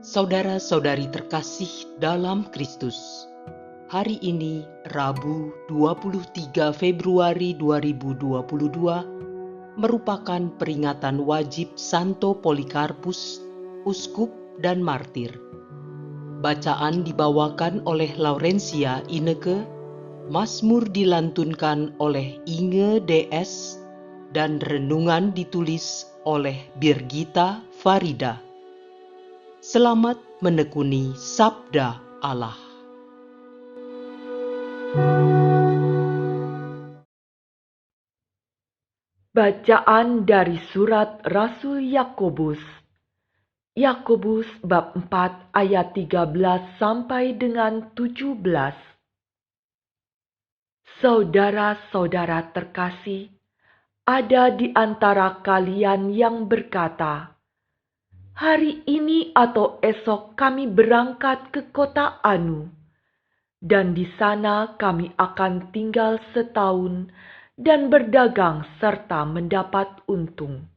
Saudara-saudari terkasih dalam Kristus, hari ini Rabu 23 Februari 2022 merupakan peringatan wajib Santo Polikarpus, uskup dan martir. Bacaan dibawakan oleh Laurencia Ineke, Mazmur dilantunkan oleh Inge DS, dan renungan ditulis oleh Birgita Farida. Selamat menekuni Sabda Allah. Bacaan dari surat Rasul Yakobus. Yakobus bab 4 ayat 13 sampai dengan 17. Saudara-saudara terkasih, ada di antara kalian yang berkata, "Hari ini atau esok kami berangkat ke kota Anu, dan di sana kami akan tinggal setahun dan berdagang serta mendapat untung."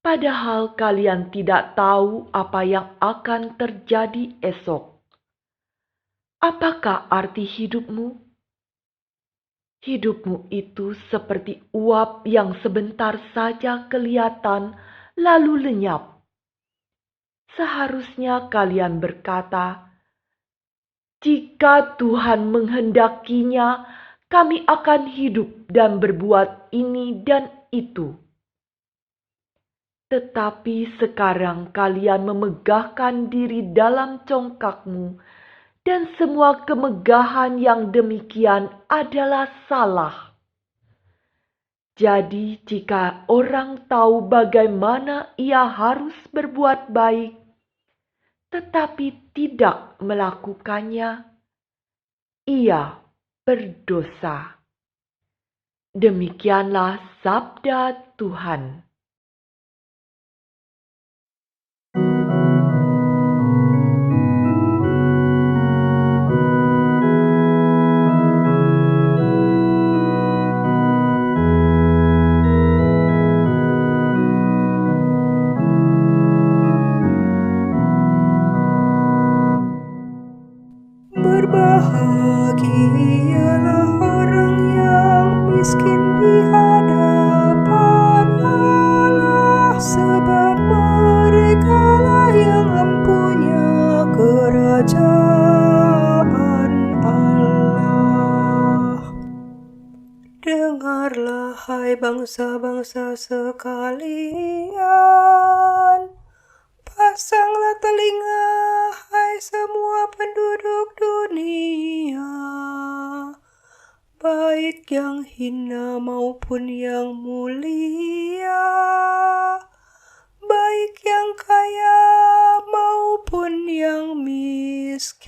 Padahal kalian tidak tahu apa yang akan terjadi esok. Apakah arti hidupmu? Hidupmu itu seperti uap yang sebentar saja kelihatan lalu lenyap. Seharusnya kalian berkata, "Jika Tuhan menghendakinya, kami akan hidup dan berbuat ini dan itu." Tetapi sekarang kalian memegahkan diri dalam congkakmu, dan semua kemegahan yang demikian adalah salah. Jadi jika orang tahu bagaimana ia harus berbuat baik, tetapi tidak melakukannya, ia berdosa. Demikianlah sabda Tuhan. Berbahagialah orang yang miskin di hadapan Allah, sebab merekalah yang mempunyai kerajaan Allah. Dengarlah, hai bangsa-bangsa sekalian, pasanglah telinga, hai semua penduduk dunia, baik yang hina maupun yang mulia, baik yang kaya maupun yang miskin.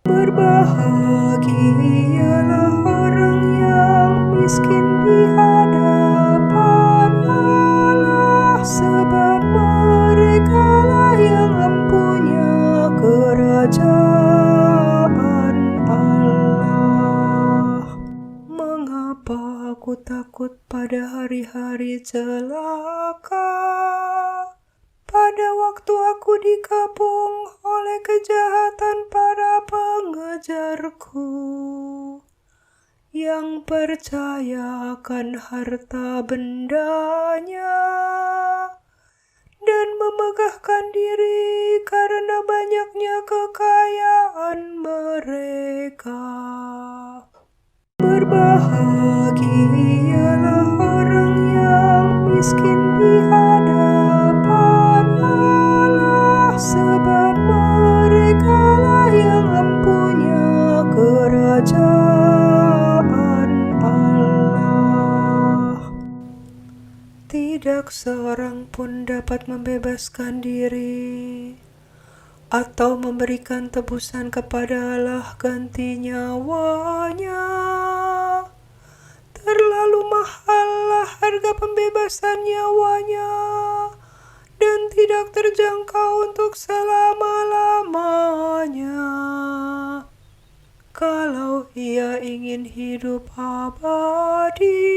Berbahagialah orang yang miskin di hadapan Allah, sebab merekalah yang mempunyai kerajaan Allah. Mengapa aku takut pada hari-hari celaka, pada waktu aku dikepung oleh kejahatan para pengejarku, yang percaya akan harta bendanya dan memegahkan diri karena banyaknya kekayaan mereka. Berbahagialah orang yang miskin di hadapan Allah, sebab merekalah yang mempunyai kerajaan Allah. Tidak seorang pun dapat membebaskan diri atau memberikan tebusan kepada Allah ganti nyawanya. Terlalu mahallah harga pembebasan nyawanya, dan tidak terjangkau untuk selama-lamanya. Kalau ia ingin hidup abadi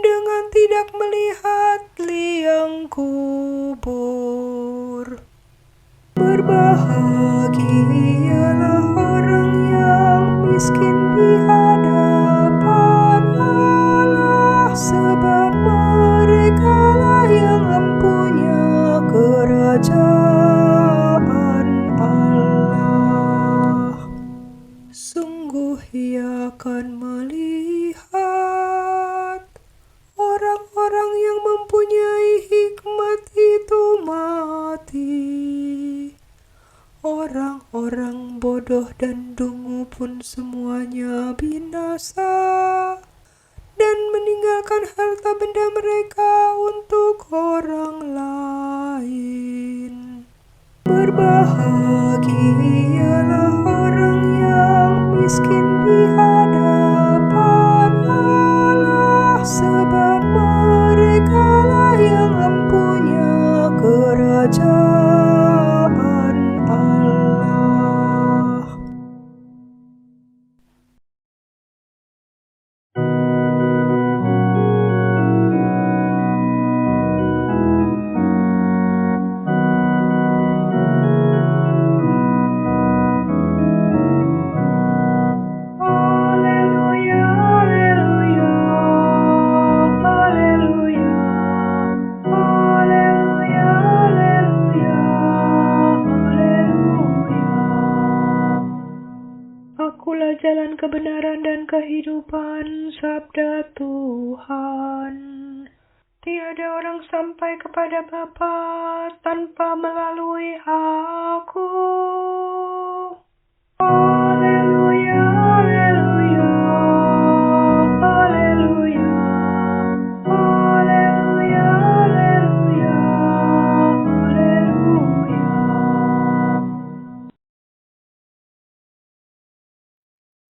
dengan tidak tidak melihat liang kubur. Berbahagialah orang yang miskin di hadapan Allah, sebab merekalah yang mempunyai kerajaan Allah. Sungguh Ia akan melihat orang-orang yang mempunyai hikmat itu mati. Orang-orang bodoh dan dungu pun semuanya binasa dan meninggalkan harta benda mereka untuk orang lain. Berbahagialah orang yang miskin di hadapan Allah, sebab merekalah yang mempunyai kerajaan Allah. Haleluya, haleluya, haleluya, haleluya, haleluya, haleluya. Akulah jalan kebenaran dan kehidupan, sabda Tuhan. Tiada orang sampai kepada Bapa tanpa melalui aku. Haleluya, haleluya, haleluya, haleluya, haleluya, haleluya.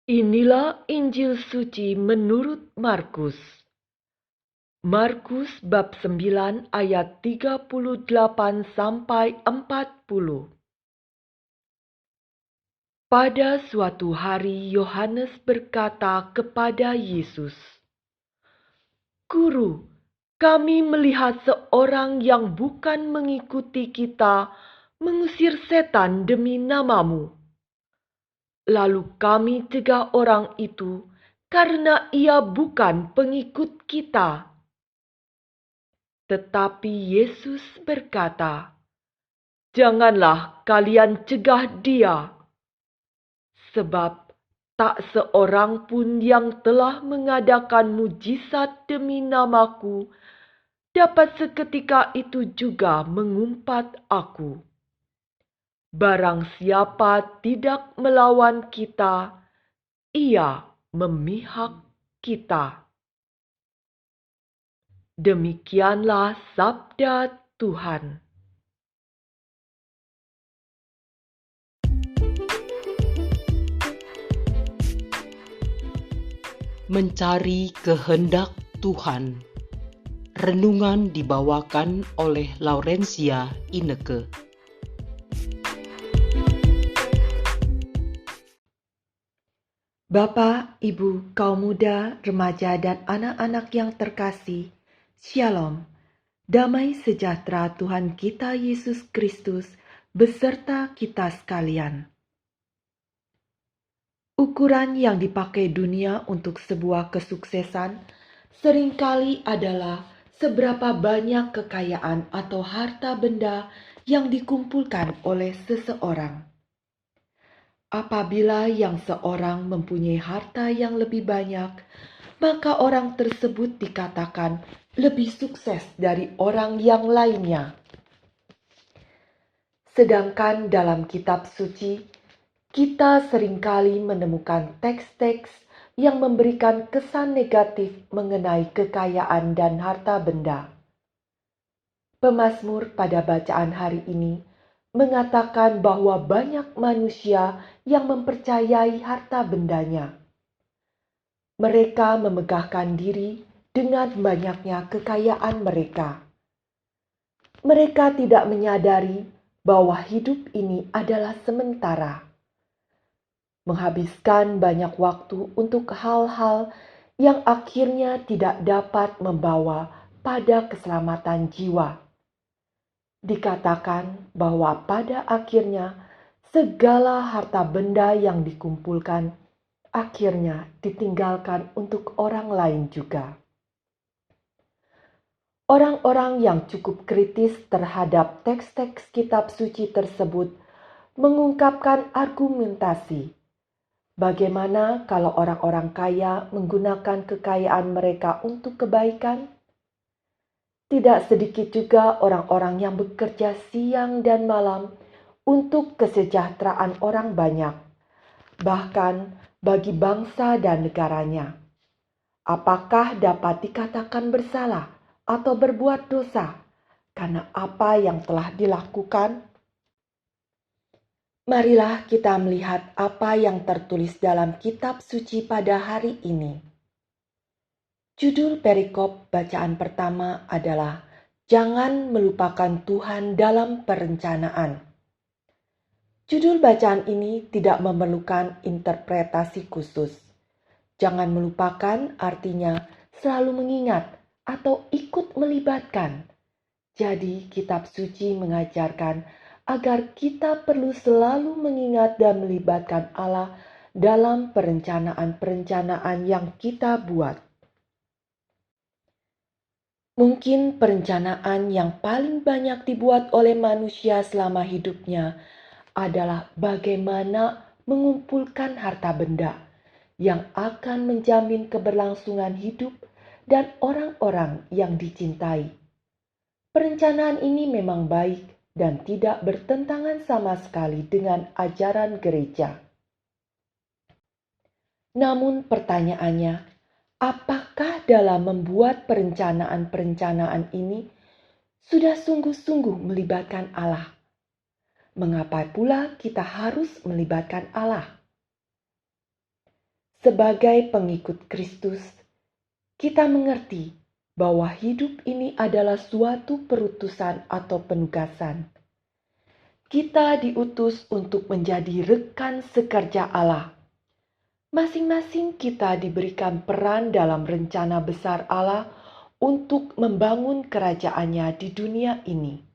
Inilah Injil suci menurut Markus. Markus bab 9 ayat 38 sampai 40. Pada suatu hari Yohanes berkata kepada Yesus, "Guru, kami melihat seorang yang bukan mengikuti kita mengusir setan demi nama-Mu. Lalu kami cegah orang itu karena ia bukan pengikut kita." Tetapi Yesus berkata, "Janganlah kalian cegah dia, sebab tak seorang pun yang telah mengadakan mujizat demi namaku dapat seketika itu juga mengumpat aku. Barang siapa tidak melawan kita, ia memihak kita." Demikianlah sabda Tuhan. Mencari kehendak Tuhan. Renungan dibawakan oleh Laurencia Ineke. Bapak, Ibu, kaum muda, remaja, dan anak-anak yang terkasih, Shalom. Damai sejahtera Tuhan kita Yesus Kristus beserta kita sekalian. Ukuran yang dipakai dunia untuk sebuah kesuksesan seringkali adalah seberapa banyak kekayaan atau harta benda yang dikumpulkan oleh seseorang. Apabila yang seorang mempunyai harta yang lebih banyak, maka orang tersebut dikatakan lebih sukses dari orang yang lainnya. Sedangkan dalam kitab suci, kita seringkali menemukan teks-teks yang memberikan kesan negatif mengenai kekayaan dan harta benda. Pemazmur pada bacaan hari ini mengatakan bahwa banyak manusia yang mempercayai harta bendanya. Mereka memegahkan diri dengan banyaknya kekayaan mereka. Mereka tidak menyadari bahwa hidup ini adalah sementara. Menghabiskan banyak waktu untuk hal-hal yang akhirnya tidak dapat membawa pada keselamatan jiwa. Dikatakan bahwa pada akhirnya segala harta benda yang dikumpulkan akhirnya ditinggalkan untuk orang lain juga. Orang-orang yang cukup kritis terhadap teks-teks kitab suci tersebut mengungkapkan argumentasi. Bagaimana kalau orang-orang kaya menggunakan kekayaan mereka untuk kebaikan? Tidak sedikit juga orang-orang yang bekerja siang dan malam untuk kesejahteraan orang banyak, bahkan bagi bangsa dan negaranya. Apakah dapat dikatakan bersalah atau berbuat dosa karena apa yang telah dilakukan? Marilah kita melihat apa yang tertulis dalam kitab suci pada hari ini. Judul perikop bacaan pertama adalah "Jangan melupakan Tuhan dalam perencanaan". Judul bacaan ini tidak memerlukan interpretasi khusus. Jangan melupakan artinya selalu mengingat atau ikut melibatkan. Jadi kitab suci mengajarkan agar kita perlu selalu mengingat dan melibatkan Allah dalam perencanaan-perencanaan yang kita buat. Mungkin perencanaan yang paling banyak dibuat oleh manusia selama hidupnya adalah bagaimana mengumpulkan harta benda yang akan menjamin keberlangsungan hidup dan orang-orang yang dicintai. Perencanaan ini memang baik dan tidak bertentangan sama sekali dengan ajaran gereja. Namun pertanyaannya, apakah dalam membuat perencanaan-perencanaan ini sudah sungguh-sungguh melibatkan Allah? Mengapa pula kita harus melibatkan Allah? Sebagai pengikut Kristus, kita mengerti bahwa hidup ini adalah suatu perutusan atau penugasan. Kita diutus untuk menjadi rekan sekerja Allah. Masing-masing kita diberikan peran dalam rencana besar Allah untuk membangun kerajaannya di dunia ini.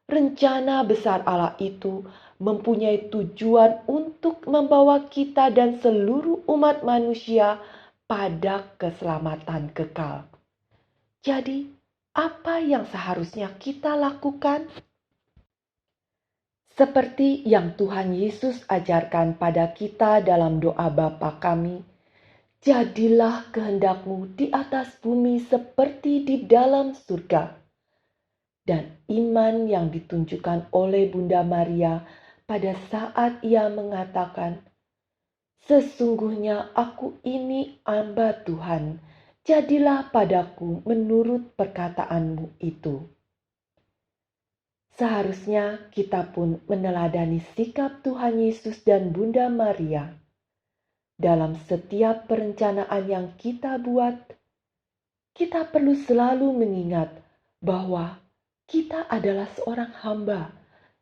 Rencana besar Allah itu mempunyai tujuan untuk membawa kita dan seluruh umat manusia pada keselamatan kekal. Jadi, apa yang seharusnya kita lakukan? Seperti yang Tuhan Yesus ajarkan pada kita dalam doa Bapa kami, jadilah kehendak-Mu di atas bumi seperti di dalam surga. Dan iman yang ditunjukkan oleh Bunda Maria pada saat ia mengatakan, "Sesungguhnya aku ini hamba Tuhan, jadilah padaku menurut perkataan-Mu itu." Seharusnya kita pun meneladani sikap Tuhan Yesus dan Bunda Maria. Dalam setiap perencanaan yang kita buat, kita perlu selalu mengingat bahwa kita adalah seorang hamba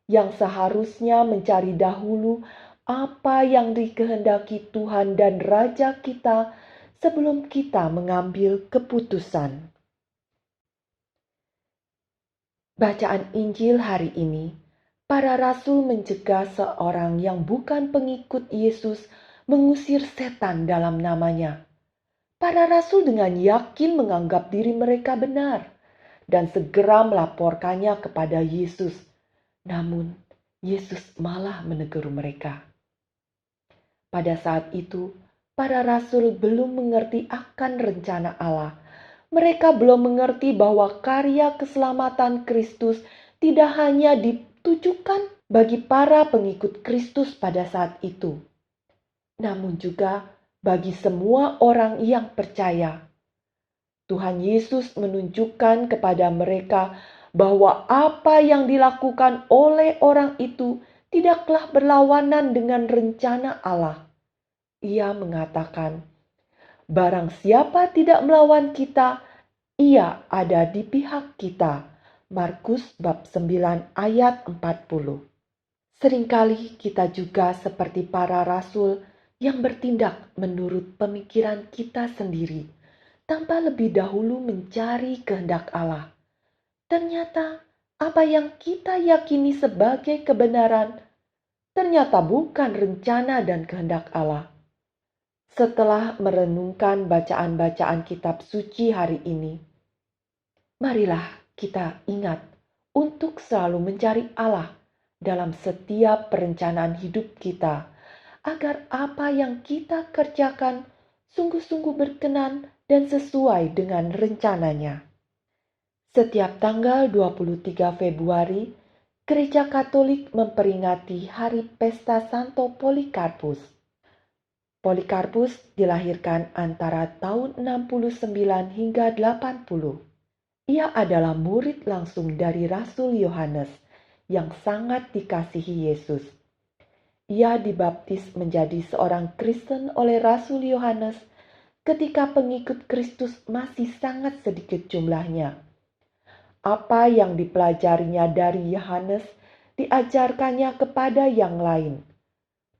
yang seharusnya mencari dahulu apa yang dikehendaki Tuhan dan Raja kita sebelum kita mengambil keputusan. Bacaan Injil hari ini, para rasul mencegah seorang yang bukan pengikut Yesus mengusir setan dalam namanya. Para rasul dengan yakin menganggap diri mereka benar dan segera melaporkannya kepada Yesus. Namun, Yesus malah menegur mereka. Pada saat itu, para rasul belum mengerti akan rencana Allah. Mereka belum mengerti bahwa karya keselamatan Kristus tidak hanya ditujukan bagi para pengikut Kristus pada saat itu, namun juga bagi semua orang yang percaya. Tuhan Yesus menunjukkan kepada mereka bahwa apa yang dilakukan oleh orang itu tidaklah berlawanan dengan rencana Allah. Ia mengatakan, "Barang siapa tidak melawan kita, ia ada di pihak kita." Markus bab 9 ayat 40. Seringkali kita juga seperti para rasul yang bertindak menurut pemikiran kita sendiri, tanpa lebih dahulu mencari kehendak Allah. Ternyata apa yang kita yakini sebagai kebenaran ternyata bukan rencana dan kehendak Allah. Setelah merenungkan bacaan-bacaan kitab suci hari ini, marilah kita ingat untuk selalu mencari Allah dalam setiap perencanaan hidup kita, agar apa yang kita kerjakan sungguh-sungguh berkenan dan sesuai dengan rencananya. Setiap tanggal 23 Februari, Gereja Katolik memperingati hari pesta Santo Polikarpus. Polikarpus dilahirkan antara tahun 69 hingga 80. Ia adalah murid langsung dari Rasul Yohanes yang sangat dikasihi Yesus. Ia dibaptis menjadi seorang Kristen oleh Rasul Yohanes ketika pengikut Kristus masih sangat sedikit jumlahnya. Apa yang dipelajarinya dari Yohanes diajarkannya kepada yang lain.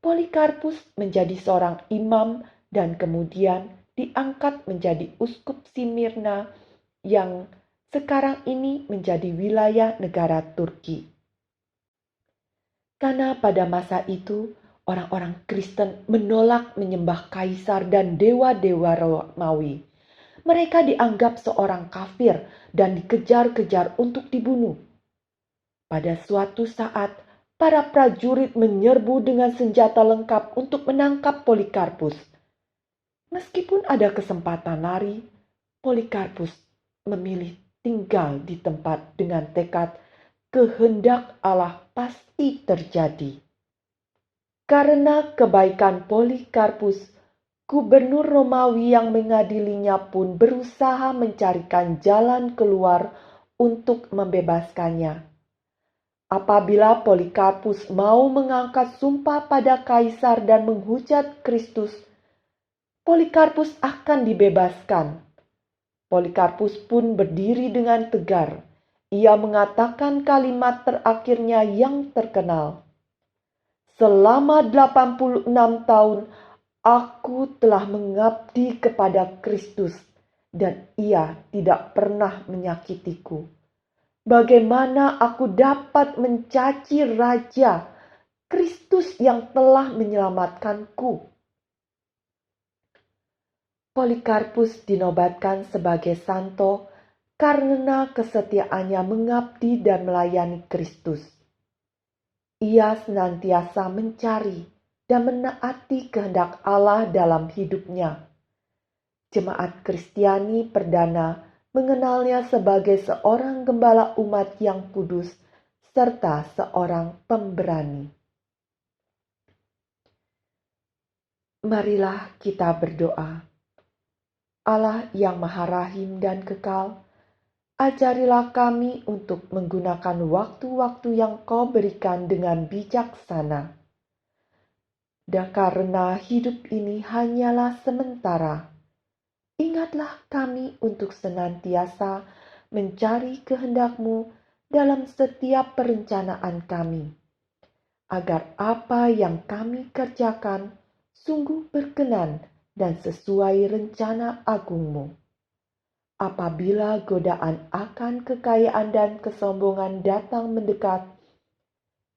Polikarpus menjadi seorang imam dan kemudian diangkat menjadi uskup Smyrna yang sekarang ini menjadi wilayah negara Turki. Karena pada masa itu orang-orang Kristen menolak menyembah kaisar dan dewa-dewa Romawi. Mereka dianggap seorang kafir dan dikejar-kejar untuk dibunuh. Pada suatu saat, para prajurit menyerbu dengan senjata lengkap untuk menangkap Polikarpus. Meskipun ada kesempatan lari, Polikarpus memilih tinggal di tempat dengan tekad kehendak Allah pasti terjadi. Karena kebaikan Polikarpus, gubernur Romawi yang mengadilinya pun berusaha mencarikan jalan keluar untuk membebaskannya. Apabila Polikarpus mau mengangkat sumpah pada kaisar dan menghujat Kristus, Polikarpus akan dibebaskan. Polikarpus pun berdiri dengan tegar. Ia mengatakan kalimat terakhirnya yang terkenal. Selama 86 tahun, aku telah mengabdi kepada Kristus dan ia tidak pernah menyakitiku. Bagaimana aku dapat mencaci Raja Kristus yang telah menyelamatkanku? Polikarpus dinobatkan sebagai santo karena kesetiaannya mengabdi dan melayani Kristus. Ia senantiasa mencari dan menaati kehendak Allah dalam hidupnya. Jemaat Kristiani perdana mengenalnya sebagai seorang gembala umat yang kudus serta seorang pemberani. Marilah kita berdoa. Allah yang Maha Rahim dan Kekal, ajarilah kami untuk menggunakan waktu-waktu yang Kau berikan dengan bijaksana. Dan karena hidup ini hanyalah sementara, ingatlah kami untuk senantiasa mencari kehendak-Mu dalam setiap perencanaan kami, agar apa yang kami kerjakan sungguh berkenan dan sesuai rencana agung-Mu. Apabila godaan akan kekayaan dan kesombongan datang mendekat,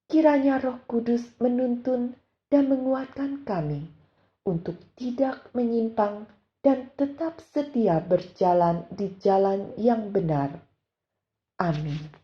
kiranya Roh Kudus menuntun dan menguatkan kami untuk tidak menyimpang dan tetap setia berjalan di jalan yang benar. Amin.